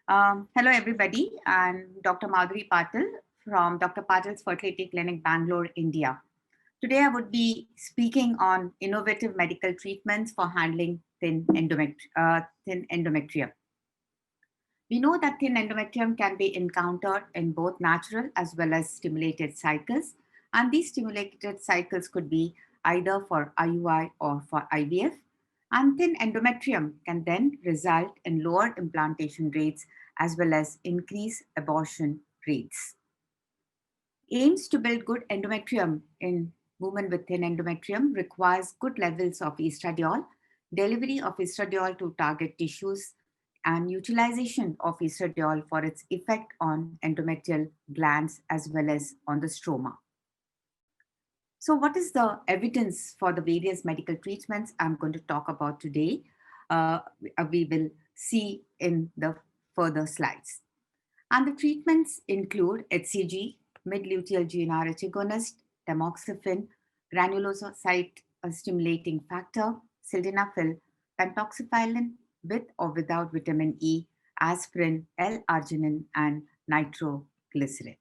Hello, everybody. I'm Dr. Madhuri Patil from Dr. Patil's Fertility Clinic, Bangalore, India. Today, I would be speaking on innovative medical treatments for handling thin endometrium. We know that thin endometrium can be encountered in both natural as well as stimulated cycles, and these stimulated cycles could be either for IUI or for IVF. And thin endometrium can then result in lower implantation rates as well as increased abortion rates. Aims to build good endometrium in women with thin endometrium requires good levels of estradiol, delivery of estradiol to target tissues, and utilization of estradiol for its effect on endometrial glands as well as on the stroma. So, what is the evidence for the various medical treatments I'm going to talk about today? We will see in the further slides. And the treatments include HCG, mid-luteal GnRH agonist, tamoxifen, granulocyte stimulating factor, sildenafil, pentoxifylline with or without vitamin E, aspirin, L-arginine, and nitroglycerin.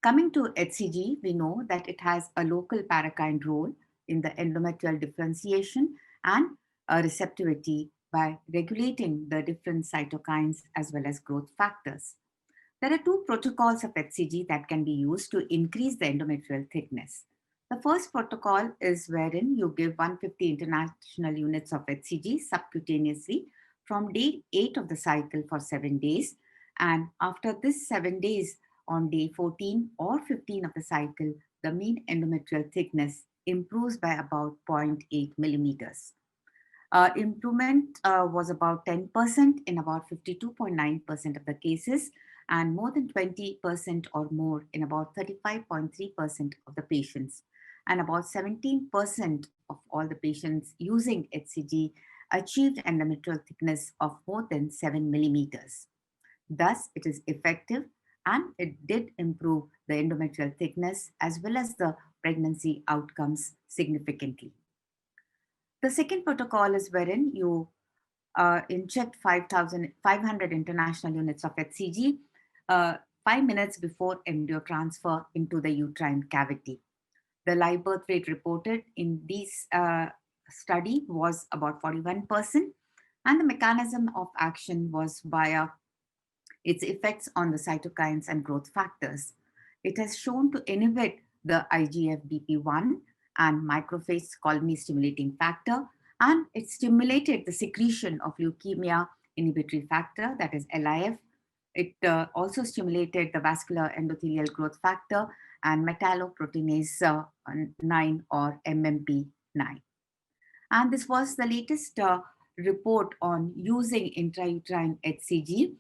Coming to HCG, we know that it has a local parakine role in the endometrial differentiation and a receptivity by regulating the different cytokines as well as growth factors. There are two protocols of HCG that can be used to increase the endometrial thickness. The first protocol is wherein you give 150 international units of HCG subcutaneously from day 8 of the cycle for 7 days. And after this 7 days, on day 14 or 15 of the cycle, the mean endometrial thickness improves by about 0.8 millimeters. Improvement was about 10% in about 52.9% of the cases, and more than 20% or more in about 35.3% of the patients. And about 17% of all the patients using HCG achieved endometrial thickness of more than 7 millimeters. Thus, it is effective and it did improve the endometrial thickness as well as the pregnancy outcomes significantly. The second protocol is wherein you inject 500 international units of HCG 5 minutes before embryo transfer into the uterine cavity. The live birth rate reported in this study was about 41%, and the mechanism of action was via its effects on the cytokines and growth factors. It has shown to inhibit the IGF-BP1 and macrophage colony stimulating factor, and it stimulated the secretion of leukemia inhibitory factor, that is LIF. It also stimulated the vascular endothelial growth factor and metalloproteinase 9 or MMP9. And this was the latest report on using intrauterine HCG,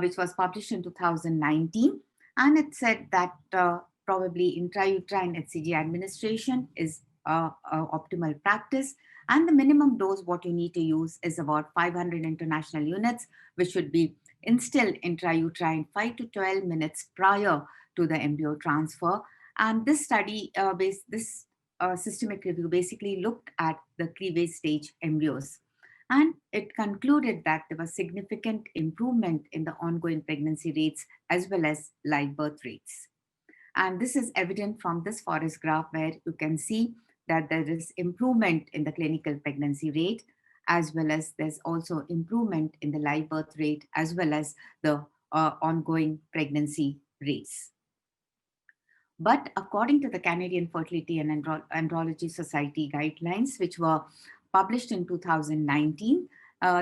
which was published in 2019. And it said that probably intrauterine HCG administration is optimal practice. And the minimum dose, what you need to use is about 500 international units, which should be instilled intrauterine 5 to 12 minutes prior to the embryo transfer. And this study, systemic review basically looked at the cleavage stage embryos. And it concluded that there was significant improvement in the ongoing pregnancy rates as well as live birth rates. And this is evident from this forest graph where you can see that there is improvement in the clinical pregnancy rate, as well as there's also improvement in the live birth rate, as well as the ongoing pregnancy rates. But according to the Canadian Fertility and Andrology Society guidelines, which were published in 2019,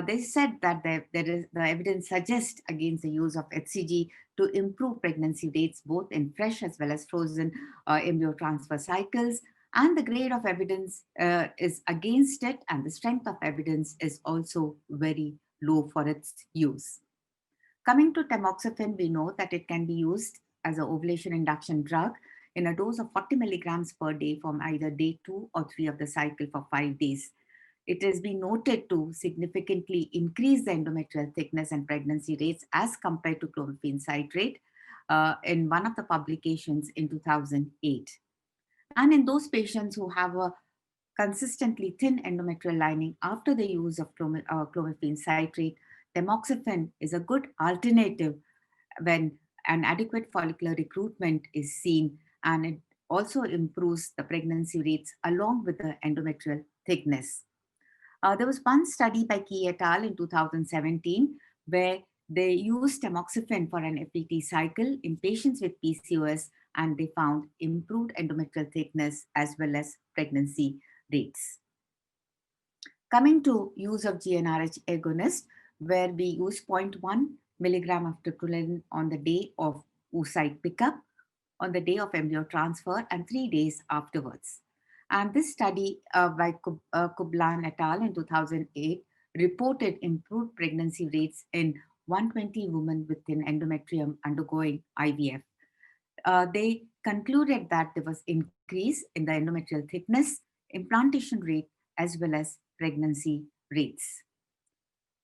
they said that the evidence suggests against the use of HCG to improve pregnancy rates both in fresh as well as frozen embryo transfer cycles. And the grade of evidence is against it, and the strength of evidence is also very low for its use. Coming to tamoxifen, we know that it can be used as an ovulation induction drug in a dose of 40 milligrams per day from either day 2 or 3 of the cycle for 5 days. It has been noted to significantly increase the endometrial thickness and pregnancy rates as compared to clomiphene citrate in one of the publications in 2008. And in those patients who have a consistently thin endometrial lining after the use of clomiphene citrate, tamoxifen is a good alternative when an adequate follicular recruitment is seen, and it also improves the pregnancy rates along with the endometrial thickness. There was one study by Key et al. In 2017 where they used tamoxifen for an FET cycle in patients with PCOS, and they found improved endometrial thickness as well as pregnancy rates. Coming to use of GnRH agonist, where we use zero point 0.1 milligram of triptyline on the day of oocyte pickup, on the day of embryo transfer, and 3 days afterwards. And this study by Kublan et al. In 2008 reported improved pregnancy rates in 120 women with an endometrium undergoing IVF. They concluded that there was increase in the endometrial thickness, implantation rate, as well as pregnancy rates.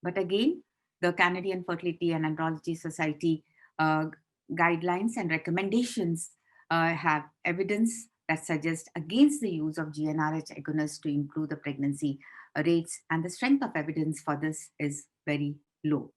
But again, the Canadian Fertility and Andrology Society uh, guidelines and recommendations have evidence that suggests against the use of GnRH agonists to improve the pregnancy rates, and the strength of evidence for this is very low.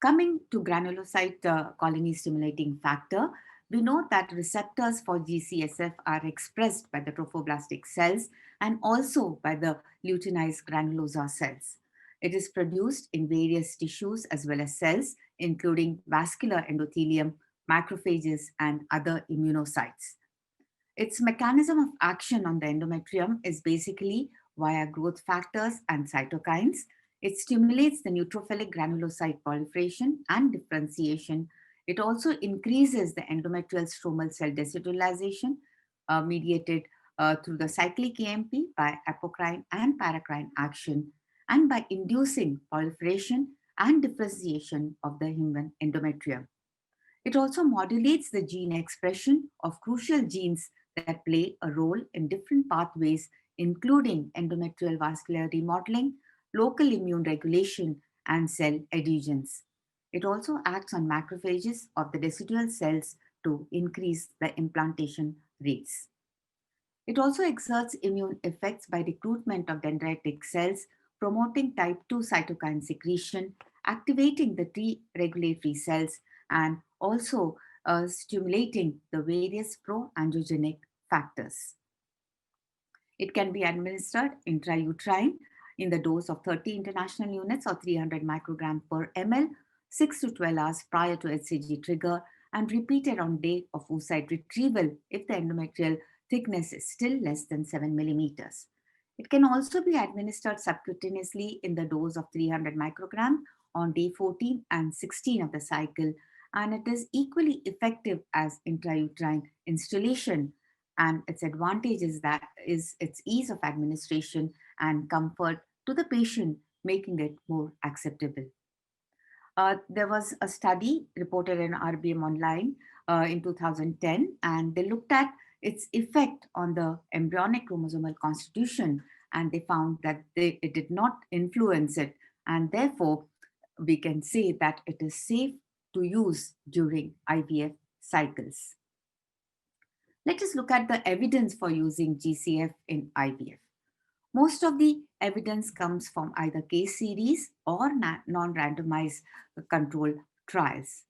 Coming to granulocyte colony stimulating factor, we know that receptors for GCSF are expressed by the trophoblastic cells and also by the luteinized granulosa cells. It is produced in various tissues as well as cells, including vascular endothelium, macrophages, and other immunocytes. Its mechanism of action on the endometrium is basically via growth factors and cytokines. It stimulates the neutrophilic granulocyte proliferation and differentiation. It also increases the endometrial stromal cell decellularization mediated through the cyclic AMP by apocrine and paracrine action, and by inducing proliferation and differentiation of the human endometrium. It also modulates the gene expression of crucial genes that play a role in different pathways, including endometrial vascular remodeling, local immune regulation, and cell adhesions. It also acts on macrophages of the decidual cells to increase the implantation rates. It also exerts immune effects by recruitment of dendritic cells, promoting type 2 cytokine secretion, activating the T regulatory cells, and also stimulating the various pro-angiogenic factors. It can be administered intrauterine in the dose of 30 international units or 300 microgram per ml, 6 to 12 hours prior to HCG trigger, and repeated on day of oocyte retrieval if the endometrial thickness is still less than 7 millimeters. It can also be administered subcutaneously in the dose of 300 microgram on day 14 and 16 of the cycle, and it is equally effective as intrauterine instillation. And its advantage is that is its ease of administration and comfort to the patient, making it more acceptable. There was a study reported in RBM Online in 2010, and they looked at its effect on the embryonic chromosomal constitution, and they found that it did not influence it, and therefore we can say that it is safe to use during IVF cycles. Let us look at the evidence for using GCF in IVF. Most of the evidence comes from either case series or non-randomized control trials.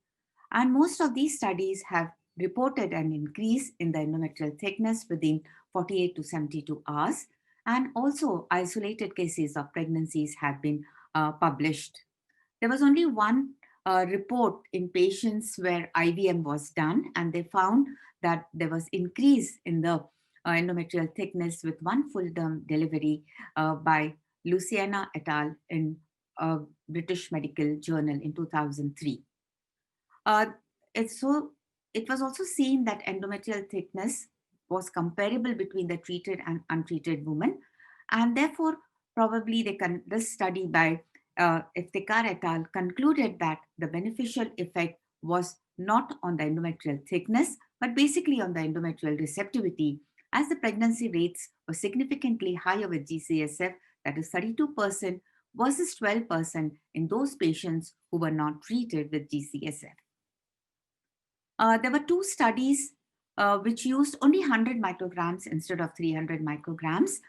And most of these studies have reported an increase in the endometrial thickness within 48 to 72 hours. And also isolated cases of pregnancies have been published. There was only one report in patients where IVM was done, and they found that there was increase in the endometrial thickness with one full term delivery by Luciana et al. In British Medical Journal in 2003. It was also seen that endometrial thickness was comparable between the treated and untreated women, and therefore probably this study by Iftikhar et al. Concluded that the beneficial effect was not on the endometrial thickness, but basically on the endometrial receptivity, as the pregnancy rates were significantly higher with GCSF, that is 32% versus 12% in those patients who were not treated with GCSF. There were two studies which used only 100 micrograms instead of 300 micrograms.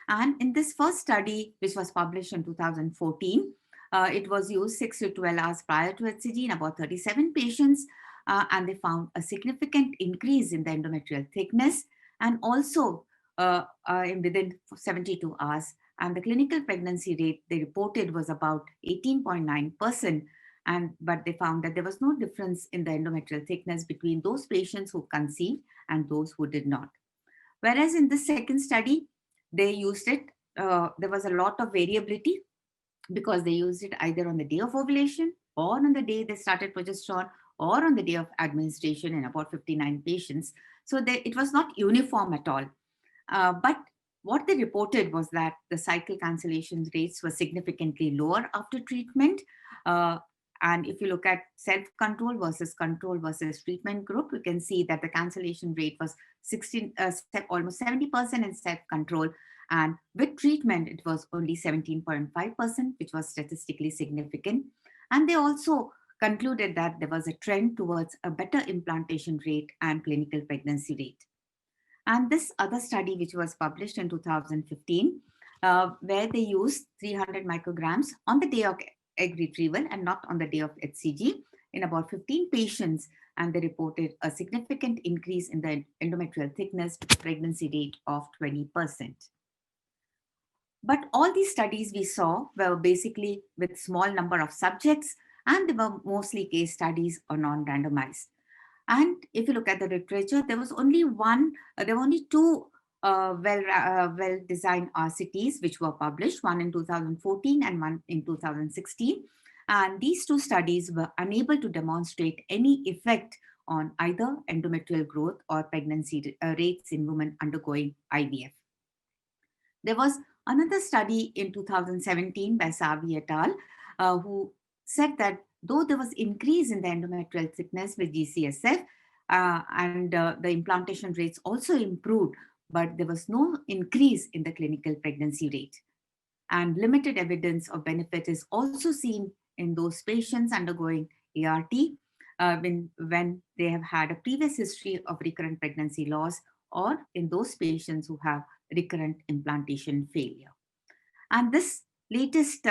And in this first study, which was published in 2014, It was used 6 to 12 hours prior to HCG in about 37 patients, and they found a significant increase in the endometrial thickness and also within 72 hours. And the clinical pregnancy rate they reported was about 18.9%. But they found that there was no difference in the endometrial thickness between those patients who conceived and those who did not. Whereas in the second study, they used it, there was a lot of variability because they used it either on the day of ovulation or on the day they started progesterone or on the day of administration in about 59 patients. So it was not uniform at all. But what they reported was that the cycle cancellation rates were significantly lower after treatment. Uh, and if you look at self-control versus treatment group, you can see that the cancellation rate was almost 70% in self-control. And with treatment, it was only 17.5%, which was statistically significant. And they also concluded that there was a trend towards a better implantation rate and clinical pregnancy rate. And this other study, which was published in 2015, where they used 300 micrograms on the day of egg retrieval and not on the day of HCG in about 15 patients, and they reported a significant increase in the endometrial thickness with a pregnancy rate of 20%. But all these studies we saw were basically with small number of subjects, and they were mostly case studies or non-randomized. And if you look at the literature, there was only there were only two well-designed RCTs which were published, one in 2014 and one in 2016. And these two studies were unable to demonstrate any effect on either endometrial growth or pregnancy rates in women undergoing IVF. There was another study in 2017 by Savi et al., who said that though there was increase in the endometrial thickness with GCSF and the implantation rates also improved, but there was no increase in the clinical pregnancy rate. And limited evidence of benefit is also seen in those patients undergoing ART when they have had a previous history of recurrent pregnancy loss, or in those patients who have recurrent implantation failure. And this latest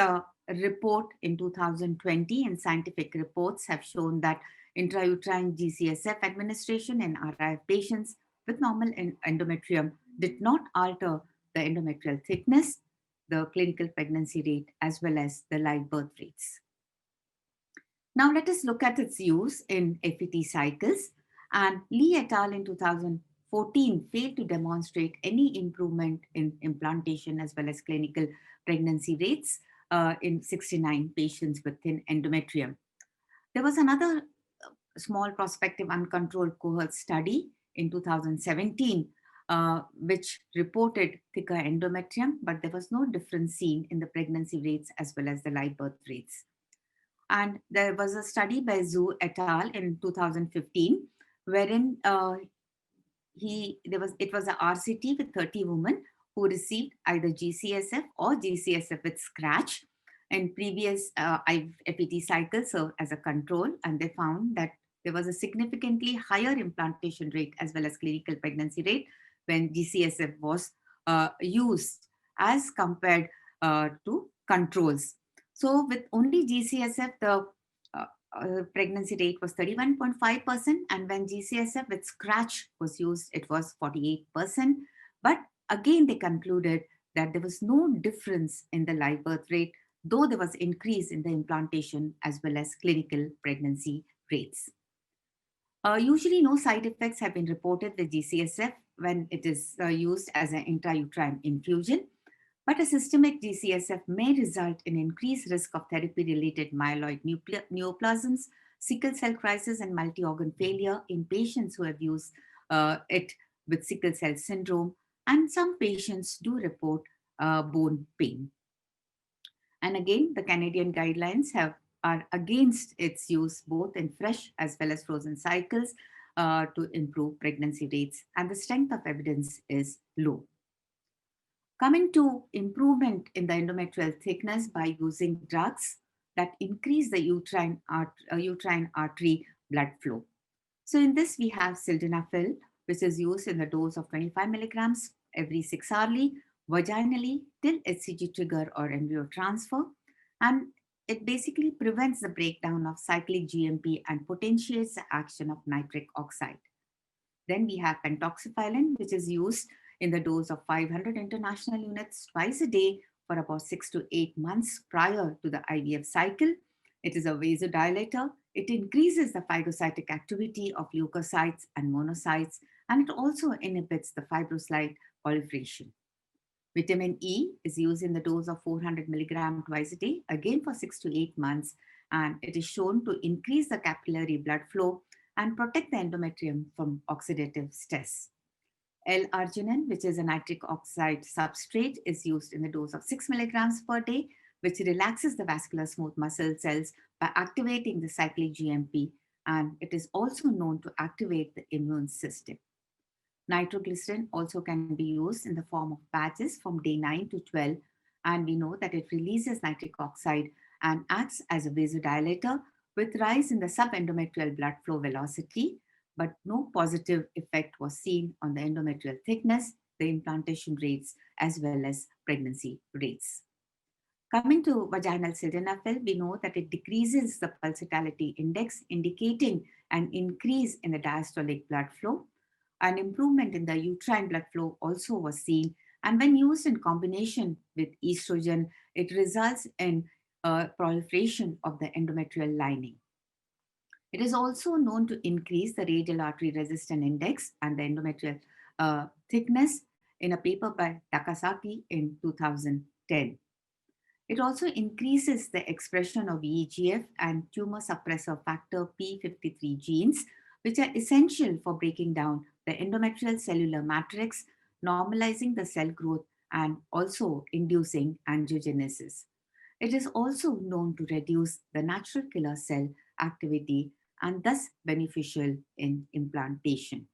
report in 2020 in scientific reports have shown that intrauterine GCSF administration in RIF patients with normal endometrium did not alter the endometrial thickness, the clinical pregnancy rate, as well as the live birth rates. Now let us look at its use in FET cycles. And Lee et al. In 2014 failed to demonstrate any improvement in implantation as well as clinical pregnancy rates in 69 patients with thin endometrium. There was another small prospective uncontrolled cohort study in 2017 which reported thicker endometrium, but there was no difference seen in the pregnancy rates as well as the live birth rates. And there was a study by Zhu et al. In 2015, wherein it was a RCT with 30 women who received either GCSF or GCSF with scratch in previous FET cycles, so as a control, and they found that there was a significantly higher implantation rate as well as clinical pregnancy rate when GCSF was used as compared to controls. So with only GCSF, the pregnancy rate was 31.5%, and when GCSF with scratch was used, it was 48%. But again, they concluded that there was no difference in the live birth rate, though there was increase in the implantation as well as clinical pregnancy rates. Usually no side effects have been reported with GCSF when it is used as an intrauterine infusion, but a systemic GCSF may result in increased risk of therapy-related myeloid neoplasms, sickle cell crisis, and multi-organ failure in patients who have used it with sickle cell syndrome, and some patients do report bone pain. And again, the Canadian guidelines are against its use both in fresh as well as frozen cycles to improve pregnancy rates, and the strength of evidence is low. Coming to improvement in the endometrial thickness by using drugs that increase the uterine artery blood flow. So in this, we have sildenafil, which is used in the dose of 25 milligrams every 6 hourly, vaginally till HCG trigger or embryo transfer. And it basically prevents the breakdown of cyclic GMP and potentiates the action of nitric oxide. Then we have pentoxifylline, which is used in the dose of 500 international units twice a day for about 6 to 8 months prior to the IVF cycle. It is a vasodilator. It increases the phagocytic activity of leukocytes and monocytes, and it also inhibits the fibroblast proliferation. Vitamin E is used in the dose of 400 milligram twice a day, again for 6 to 8 months, and it is shown to increase the capillary blood flow and protect the endometrium from oxidative stress. L-arginine, which is a nitric oxide substrate, is used in the dose of 6 milligrams per day, which relaxes the vascular smooth muscle cells by activating the cyclic GMP, and it is also known to activate the immune system. Nitroglycerin also can be used in the form of patches from day 9 to 12, and we know that it releases nitric oxide and acts as a vasodilator with rise in the subendometrial blood flow velocity, but no positive effect was seen on the endometrial thickness, the implantation rates, as well as pregnancy rates. Coming to vaginal sildenafil, we know that it decreases the pulsatility index, indicating an increase in the diastolic blood flow. An improvement in the uterine blood flow also was seen, and when used in combination with estrogen, it results in proliferation of the endometrial lining. It is also known to increase the radial artery resistance index and the endometrial thickness in a paper by Takasaki in 2010. It also increases the expression of EGF and tumor suppressor factor P53 genes, which are essential for breaking down the endometrial cellular matrix, normalizing the cell growth, and also inducing angiogenesis. It is also known to reduce the natural killer cell activity and thus beneficial in implantation.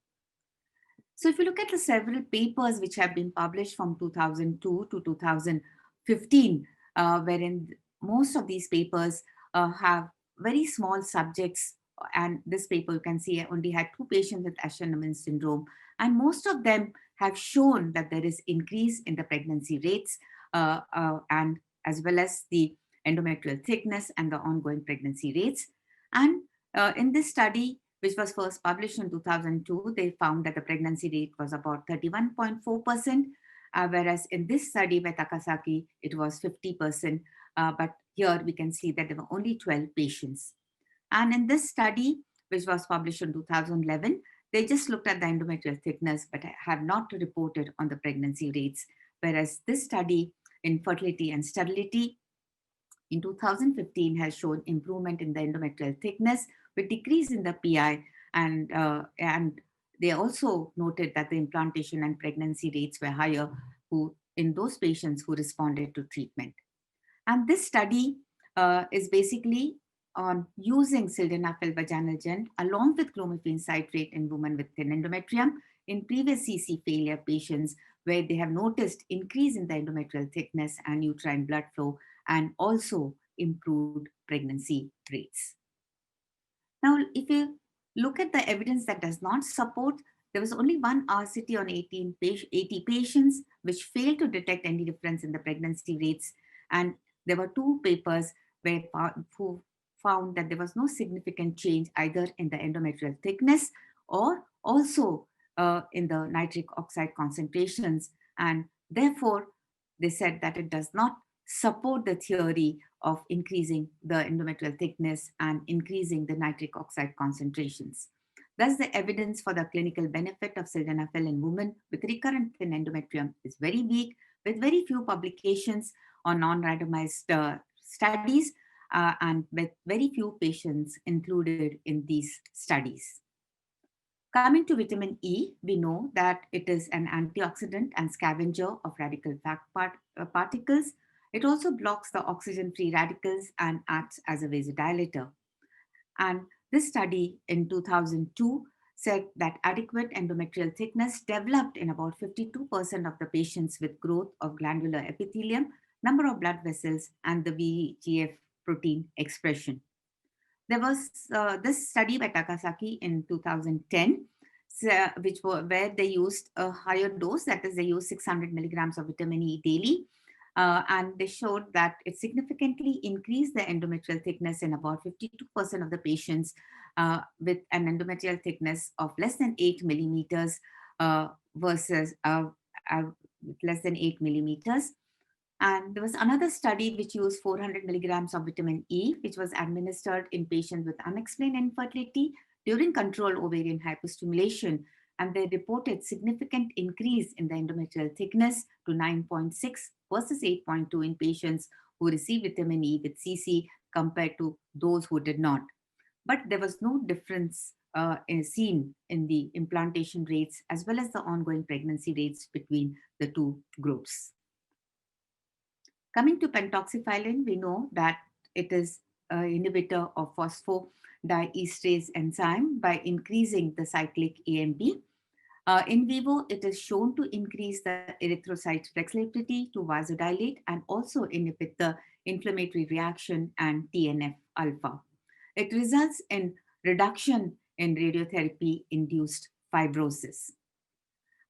So if you look at the several papers which have been published from 2002 to 2015, wherein most of these papers have very small subjects, and this paper you can see only had 2 patients with Asher-Nemann syndrome, and most of them have shown that there is increase in the pregnancy rates and as well as the endometrial thickness and the ongoing pregnancy rates. And in this study, which was first published in 2002, they found that the pregnancy rate was about 31.4%, whereas in this study by Takasaki, it was 50%. But here we can see that there were only 12 patients. And in this study, which was published in 2011, they just looked at the endometrial thickness, but have not reported on the pregnancy rates. Whereas this study in fertility and sterility in 2015 has shown improvement in the endometrial thickness with decrease in the PI, and they also noted that the implantation and pregnancy rates were higher in those patients who responded to treatment. And this study is basically on using sildenafil vaginal gel along with clomiphene citrate in women with thin endometrium in previous CC failure patients, where they have noticed increase in the endometrial thickness and uterine blood flow and also improved pregnancy rates. Now, if you look at the evidence that does not support, there was only one RCT on 80 patients which failed to detect any difference in the pregnancy rates. And there were 2 papers who found that there was no significant change either in the endometrial thickness or also in the nitric oxide concentrations. And therefore, they said that it does not support the theory of increasing the endometrial thickness and increasing the nitric oxide concentrations. Thus, the evidence for the clinical benefit of sildenafil in women with recurrent thin endometrium is very weak, with very few publications on non-randomized studies and with very few patients included in these studies. Coming to vitamin E, we know that it is an antioxidant and scavenger of radical particles. It also blocks the oxygen-free radicals and acts as a vasodilator. And this study in 2002 said that adequate endometrial thickness developed in about 52% of the patients with growth of glandular epithelium, number of blood vessels, and the VEGF protein expression. There was this study by Takasaki in 2010, where they used a higher dose, that is, they used 600 milligrams of vitamin E daily. And they showed that it significantly increased the endometrial thickness in about 52% of the patients with an endometrial thickness of less than 8 millimeters versus with less than 8 millimeters. And there was another study which used 400 milligrams of vitamin E, which was administered in patients with unexplained infertility during controlled ovarian hyperstimulation. And they reported significant increase in the endometrial thickness to 9.6 versus 8.2 in patients who received vitamin E with CC compared to those who did not. But there was no difference seen in the implantation rates as well as the ongoing pregnancy rates between the two groups. Coming to pentoxifylline, we know that it is an inhibitor of phosphodiesterase enzyme by increasing the cyclic AMP. In vivo, it is shown to increase the erythrocyte flexibility to vasodilate and also inhibit the inflammatory reaction and TNF alpha. It results in reduction in radiotherapy-induced fibrosis.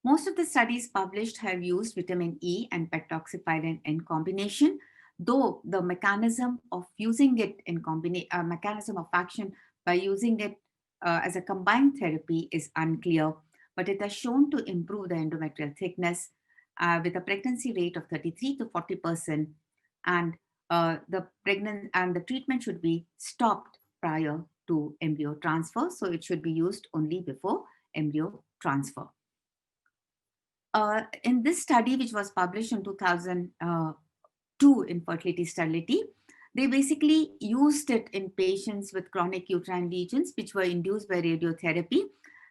Most of the studies published have used vitamin E and pentoxifylline in combination, though the mechanism of using it in combination, mechanism of action by using it as a combined therapy is unclear, but it has shown to improve the endometrial thickness with a pregnancy rate of 33 to 40%, and the treatment should be stopped prior to embryo transfer, so it should be used only before embryo transfer. In this study, which was published in 2002 in Fertility Sterility, they basically used it in patients with chronic uterine lesions, which were induced by radiotherapy,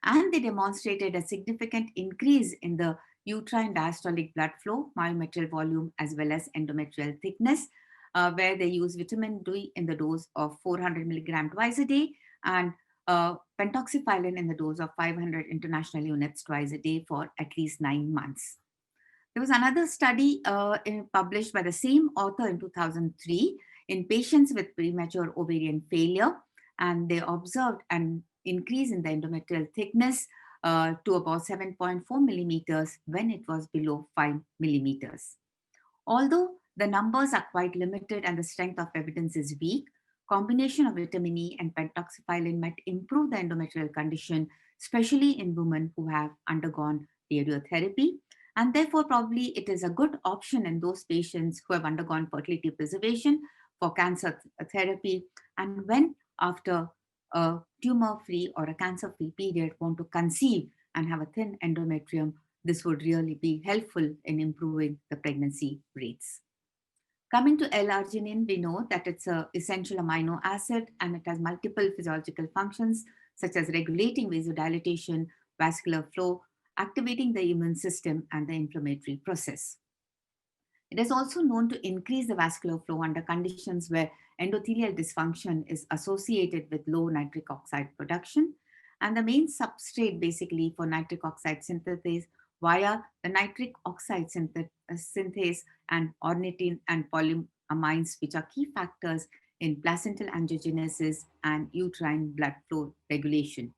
and they demonstrated a significant increase in the uterine diastolic blood flow, myometrial volume, as well as endometrial thickness, where they used vitamin D in the dose of 400 milligram twice a day and pentoxifylline in the dose of 500 international units twice a day for at least 9 months. There was another study published by the same author in 2003 in patients with premature ovarian failure, and they observed an increase in the endometrial thickness to about 7.4 millimeters when it was below 5 millimeters. Although the numbers are quite limited and the strength of evidence is weak, combination of vitamin E and pentoxifylline might improve the endometrial condition, especially in women who have undergone radiotherapy. And therefore, probably it is a good option in those patients who have undergone fertility preservation for cancer therapy. And when after a tumor-free or a cancer-free period want to conceive and have a thin endometrium, this would really be helpful in improving the pregnancy rates. Coming to L-arginine, we know that it's an essential amino acid and it has multiple physiological functions such as regulating vasodilatation, vascular flow, activating the immune system and the inflammatory process. It is also known to increase the vascular flow under conditions where endothelial dysfunction is associated with low nitric oxide production. And the main substrate basically for nitric oxide synthesis via the nitric oxide synthase and ornithine and polyamines, which are key factors in placental angiogenesis and uterine blood flow regulation.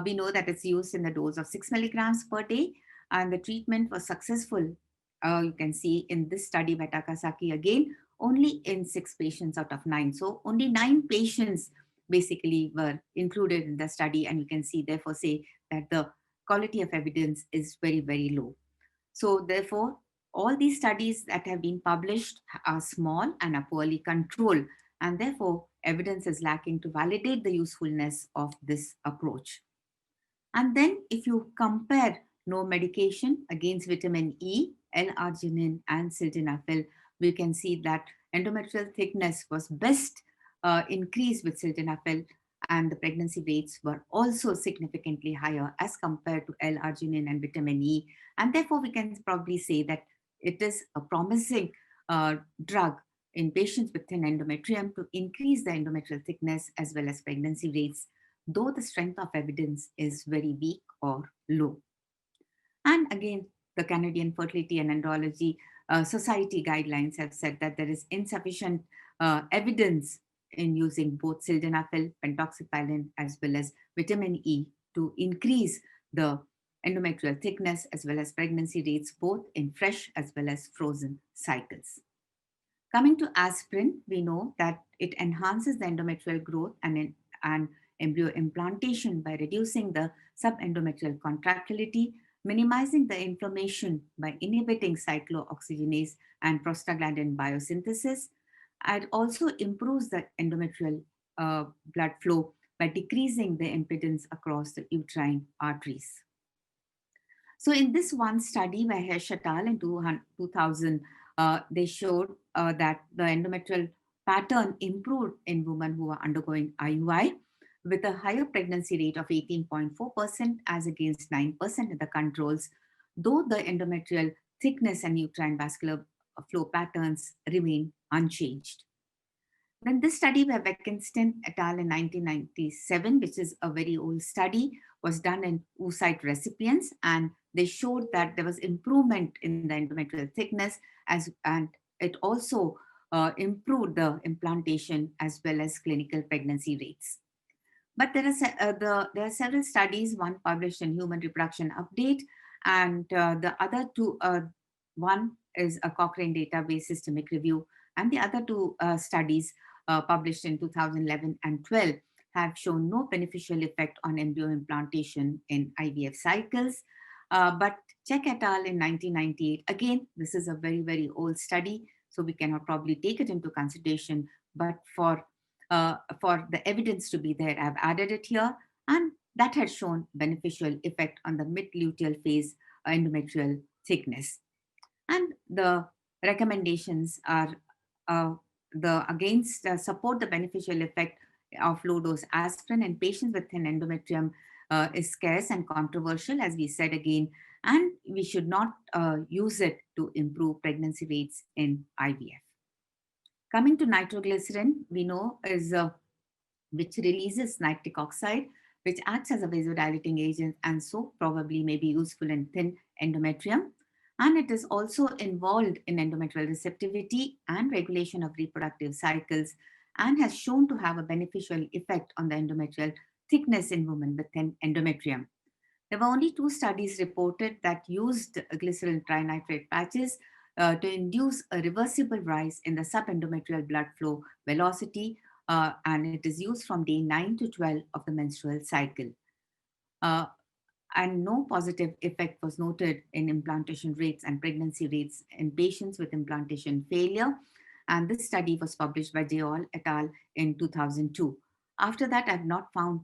We know that it's used in the dose of 6 milligrams per day, and the treatment was successful. You can see in this study by Takasaki again, only in 6 patients out of 9. So only 9 patients basically were included in the study, and you can see therefore say that the quality of evidence is very, very low. So therefore, all these studies that have been published are small and are poorly controlled, and therefore evidence is lacking to validate the usefulness of this approach. And then if you compare no medication against vitamin E, L-arginine and sildenafil, we can see that endometrial thickness was best increased with sildenafil, and the pregnancy rates were also significantly higher as compared to L-arginine and vitamin E. And therefore, we can probably say that it is a promising drug in patients with thin endometrium to increase the endometrial thickness as well as pregnancy rates, though the strength of evidence is very weak or low. And again, the Canadian Fertility and Andrology Society guidelines have said that there is insufficient evidence in using both sildenafil, pentoxifylline, as well as vitamin E to increase the endometrial thickness as well as pregnancy rates, both in fresh as well as frozen cycles. Coming to aspirin, we know that it enhances the endometrial growth and embryo implantation by reducing the subendometrial contractility, minimizing the inflammation by inhibiting cyclooxygenase and prostaglandin biosynthesis. It also improves the endometrial blood flow by decreasing the impedance across the uterine arteries. So in this one study by Hesh et al. In 2000, they showed that the endometrial pattern improved in women who are undergoing IUI with a higher pregnancy rate of 18.4% as against 9% in the controls, though the endometrial thickness and uterine vascular flow patterns remain unchanged. Then this study by Bekenstein et al. In 1997, which is a very old study, was done in oocyte recipients, and they showed that there was improvement in the endometrial thickness and it also improved the implantation as well as clinical pregnancy rates. But there are several studies, one published in Human Reproduction Update, and the other two, one is a Cochrane database systemic review, and the other two studies published in 2011 and 12 have shown no beneficial effect on embryo implantation in IVF cycles. But Check et al. In 1998, again, this is a very, very old study, so we cannot probably take it into consideration, but for the evidence to be there, I've added it here, and that had shown beneficial effect on the mid-luteal phase endometrial thickness. And the recommendations are support the beneficial effect of low-dose aspirin in patients with thin endometrium is scarce and controversial, as we said again, and we should not use it to improve pregnancy rates in IVF. Coming to nitroglycerin, we know is which releases nitric oxide, which acts as a vasodilating agent and so probably may be useful in thin endometrium. And it is also involved in endometrial receptivity and regulation of reproductive cycles and has shown to have a beneficial effect on the endometrial thickness in women with thin endometrium. There were only 2 studies reported that used glyceryl trinitrate patches to induce a reversible rise in the subendometrial blood flow velocity, and it is used from day 9 to 12 of the menstrual cycle. And no positive effect was noted in implantation rates and pregnancy rates in patients with implantation failure. And this study was published by Deol et al. In 2002. After that, I've not found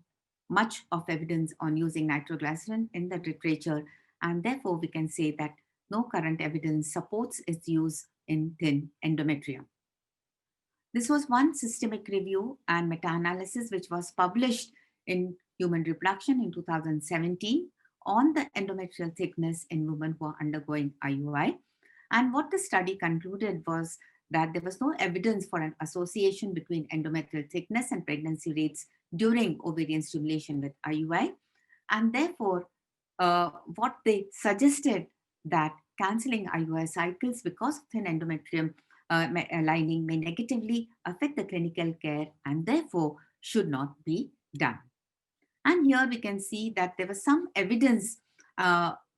much of evidence on using nitroglycerin in the literature, and therefore we can say that no current evidence supports its use in thin endometrium. This was one systemic review and meta-analysis which was published in Human Reproduction in 2017 on the endometrial thickness in women who are undergoing IUI. And what the study concluded was that there was no evidence for an association between endometrial thickness and pregnancy rates during ovarian stimulation with IUI. And therefore, what they suggested that canceling IUI cycles because of thin endometrium lining may negatively affect the clinical care and therefore should not be done. And here we can see that there was some evidence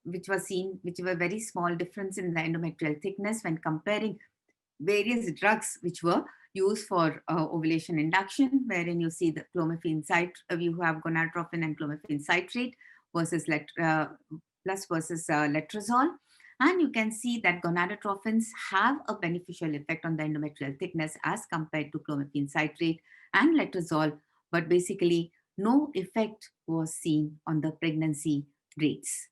which was seen, which were very small difference in the endometrial thickness when comparing various drugs which were used for ovulation induction, wherein you see the clomiphene citrate, you have gonadotropin and clomiphene citrate versus letrozole. And you can see that gonadotropins have a beneficial effect on the endometrial thickness as compared to clomiphene citrate and letrozole, but basically no effect was seen on the pregnancy rates.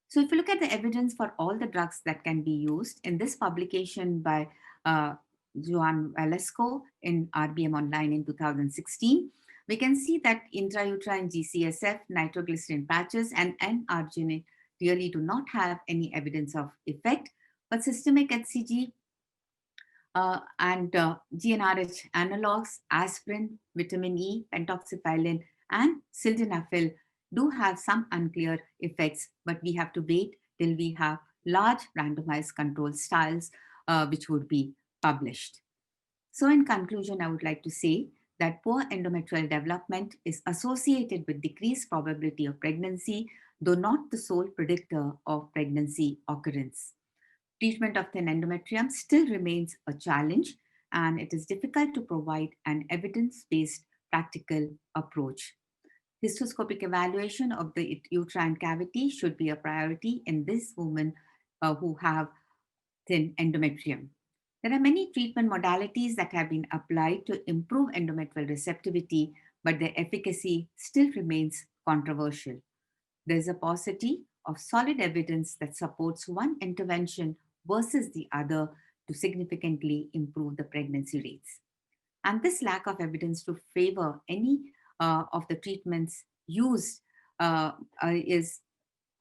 So if you look at the evidence for all the drugs that can be used in this publication by Joan Valesco in RBM Online in 2016, we can see that intrauterine GCSF, nitroglycerin patches, and N-arginine really do not have any evidence of effect, but systemic HCG and GnRH analogs, aspirin, vitamin E, pentoxifylline, and sildenafil do have some unclear effects, but we have to wait till we have large randomized control trials which would be published. So in conclusion, I would like to say that poor endometrial development is associated with decreased probability of pregnancy, though not the sole predictor of pregnancy occurrence. Treatment of thin endometrium still remains a challenge, and it is difficult to provide an evidence based practical approach. Histoscopic evaluation of the uterine cavity should be a priority in these women who have thin endometrium. There are many treatment modalities that have been applied to improve endometrial receptivity, but their efficacy still remains controversial. There is a paucity of solid evidence that supports one intervention versus the other to significantly improve the pregnancy rates. And this lack of evidence to favor any of the treatments used is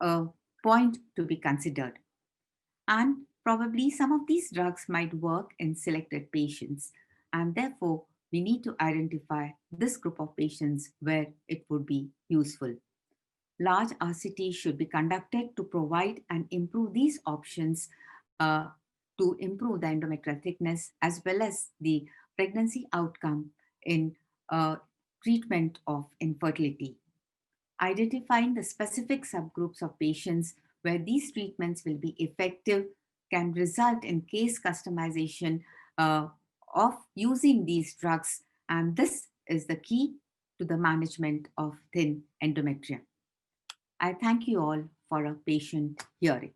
a point to be considered. And probably some of these drugs might work in selected patients. And therefore, we need to identify this group of patients where it would be useful. Large RCTs should be conducted to provide and improve these options to improve the endometrial thickness as well as the pregnancy outcome in treatment of infertility. Identifying the specific subgroups of patients where these treatments will be effective can result in case customization of using these drugs, and this is the key to the management of thin endometrium. I thank you all for a patient hearing.